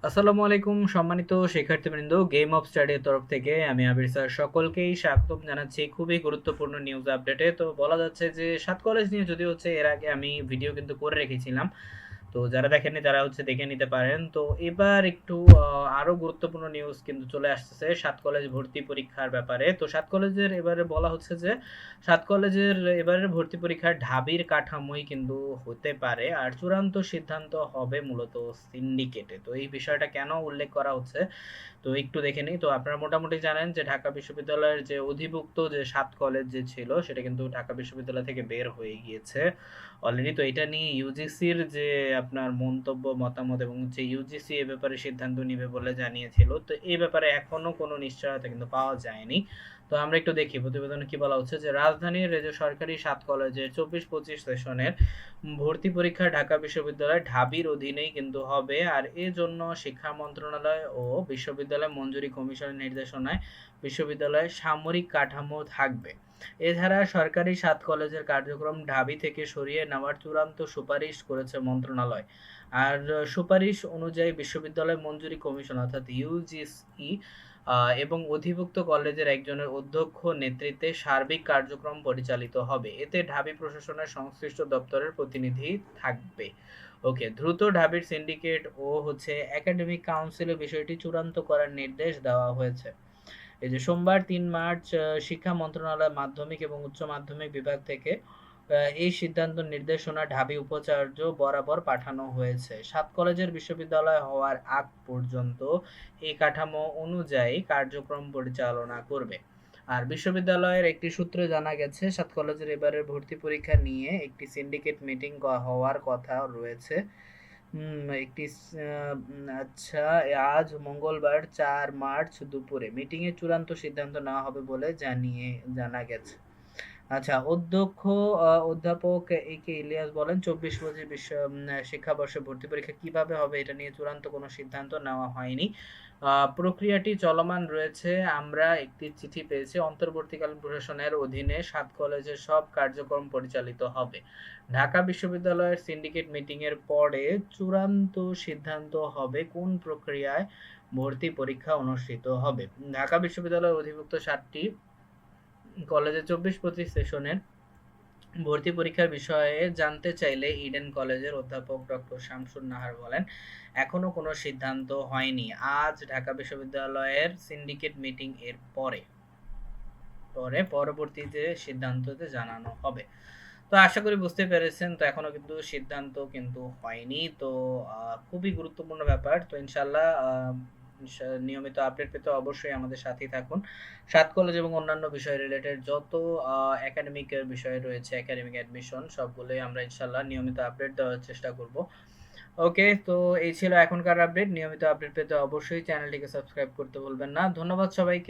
আসসালামু আলাইকুম সম্মানিত শিক্ষার্থীবৃন্দ, গেম অফ স্টাডির তরফ থেকে আমি আবির স্যার সকলকেই স্বাগতম জানাচ্ছি খুবই গুরুত্বপূর্ণ নিউজ আপডেটে। তো বলা যাচ্ছে যে সাত কলেজ নিয়ে যদি হচ্ছে এর আগে আমি ভিডিও কিন্তু করে রেখেছিলাম, তো যারা দেখেননি তারা হচ্ছে দেখে নিতে পারেন। তো এবার একটু আরো গুরুত্বপূর্ণ নিউজ কিন্তু চলে আসতেছে সাত কলেজ ভর্তি পরীক্ষার ব্যাপারে। তো সাত কলেজের এবারে বলা হচ্ছে যে সাত কলেজের এবারের ভর্তি পরীক্ষার ঢাবির কাঠামোই কিন্তু হতে পারে, আর চূড়ান্ত সিদ্ধান্ত হবে মূলত সিন্ডিকেটে। তো এই বিষয়টা কেন উল্লেখ করা হচ্ছে তো একটু দেখে নিই। তো আপনারা মোটামুটি জানেন যে ঢাকা বিশ্ববিদ্যালয়ের যে অধিভুক্ত যে সাত কলেজ যে ছিল সেটা কিন্তু ঢাকা বিশ্ববিদ্যালয় থেকে বের হয়ে গিয়েছে অলরেডি। তো এটা নিয়ে ইউজিসির যে আপনার মন্তব্য মতামত এবং যে ইউজিসি এ ব্যাপারে সিদ্ধান্ত নিবে বলে জানিয়েছিল, তো এই ব্যাপারে এখনো কোনো নিশ্চয়তা কিন্তু পাওয়া যায়নি। তো আমরা একটু দেখি প্রতিবেদনে কি বলা হচ্ছে যে রাজধানীর যে সরকারি সাত কলেজের 24-25 সেশনের ভর্তি পরীক্ষা ঢাকা বিশ্ববিদ্যালয় ঢাবির অধীনেই কিন্তু হবে, আর এর জন্য শিক্ষা মন্ত্রণালয় ও বিশ্ববিদ্যালয় মঞ্জুরি কমিশনের নির্দেশনায় বিশ্ববিদ্যালয়ের সামরিক কাঠামো থাকবে। এছাড়া সরকারি সাত কলেজের কার্যক্রম ঢাবি থেকে সরিয়ে নেওয়ার চূড়ান্ত সুপারিশ করেছে মন্ত্রণালয়। আর সুপারিশ অনুযায়ী বিশ্ববিদ্যালয় মঞ্জুরি কমিশন অর্থাৎ ইউজিসি এবং অধিভুক্ত কলেজের একজনের অধ্যক্ষ নেতৃত্বে সার্বিক কার্যক্রম পরিচালিত হবে। এতে ঢাবি প্রশাসনের সংশ্লিষ্ট দপ্তরের প্রতিনিধি থাকবে। ওকে, দ্রুত ঢাবির সিন্ডিকেট ও হচ্ছে একাডেমিক কাউন্সিলে বিষয়টি চূড়ান্ত করার নির্দেশ দেওয়া হয়েছে। এই যে সোমবার 3 মার্চ শিক্ষা মন্ত্রণালয় মাধ্যমিক এবং উচ্চ মাধ্যমিক বিভাগ থেকে এই সিদ্ধান্ত নির্দেশনা ঢাবি উপাচার্য বরাবর পাঠানো হয়েছে। সাত কলেজের বিশ্ববিদ্যালয় হওয়ার আগ পর্যন্ত এই কাঠামো অনুযায়ী কার্যক্রম পরিচালনা করবে। আর বিশ্ববিদ্যালয়ের একটি সূত্রে জানা গেছে সাত কলেজের এবারের ভর্তি পরীক্ষা নিয়ে একটি সিন্ডিকেট মিটিং হওয়ার কথা রয়েছে। একটি আচ্ছা, আজ মঙ্গলবার 4 মার্চ দুপুরে মিটিংয়ে চূড়ান্ত সিদ্ধান্ত নেওয়া হবে বলে জানা গেছে। আচ্ছা, অধ্যাপক এ কে ইলিয়াস বলেন 24-25 শিক্ষাবর্ষে ভর্তি পরীক্ষা কিভাবে হবে এটা নিয়ে চূড়ান্ত কোনো সিদ্ধান্ত নেওয়া হয়নি। প্রক্রিয়াটি চলমান রয়েছে। আমরা একটি চিঠি পেয়েছি। অন্তর্বর্তীকালীন প্রশাসনের অধীনে সাত কলেজের সব কার্যক্রম পরিচালিত হবে। ঢাকা বিশ্ববিদ্যালয়ের সিন্ডিকেট মিটিং এর পরে চূড়ান্ত সিদ্ধান্ত হবে কোন প্রক্রিয়ায় ভর্তি পরীক্ষা অনুষ্ঠিত হবে। ঢাকা বিশ্ববিদ্যালয়ের অধিভুক্ত 7টি কলেজে 24-25 সেশনের ভর্তি পরীক্ষার বিষয়ে জানতে চাইলে ইডেন কলেজের অধ্যাপক ডক্টর শামসুন নাহার বলেন, এখনো কোনো সিদ্ধান্ত হয়নি। আজ ঢাকা বিশ্ববিদ্যালয়ের সিন্ডিকেট মিটিং এর পরে পরবর্তীতে সিদ্ধান্ততে জানানো হবে। তো আশা করি বুঝতে পেরেছেন। তো এখনো কিন্তু সিদ্ধান্ত কিন্তু হয়নি। তো খুবই গুরুত্বপূর্ণ ব্যাপার। তো ইনশাল্লাহ নিয়মিত আপডেট পেতে অবশ্যই আমাদের সাথেই থাকুন। সাত কলেজ এবং অন্যান্য বিষয় রিলেটেড যত একাডেমিকের বিষয় রয়েছে, একাডেমিক অ্যাডমিশন সবগুলোই আমরা ইনশাল্লাহ নিয়মিত আপডেট দেওয়ার চেষ্টা করব। ওকে, তো এই ছিল এখনকার আপডেট। নিয়মিত আপডেট পেতে অবশ্যই চ্যানেলটিকে সাবস্ক্রাইব করতে ভুলবেন না। ধন্যবাদ সবাইকে।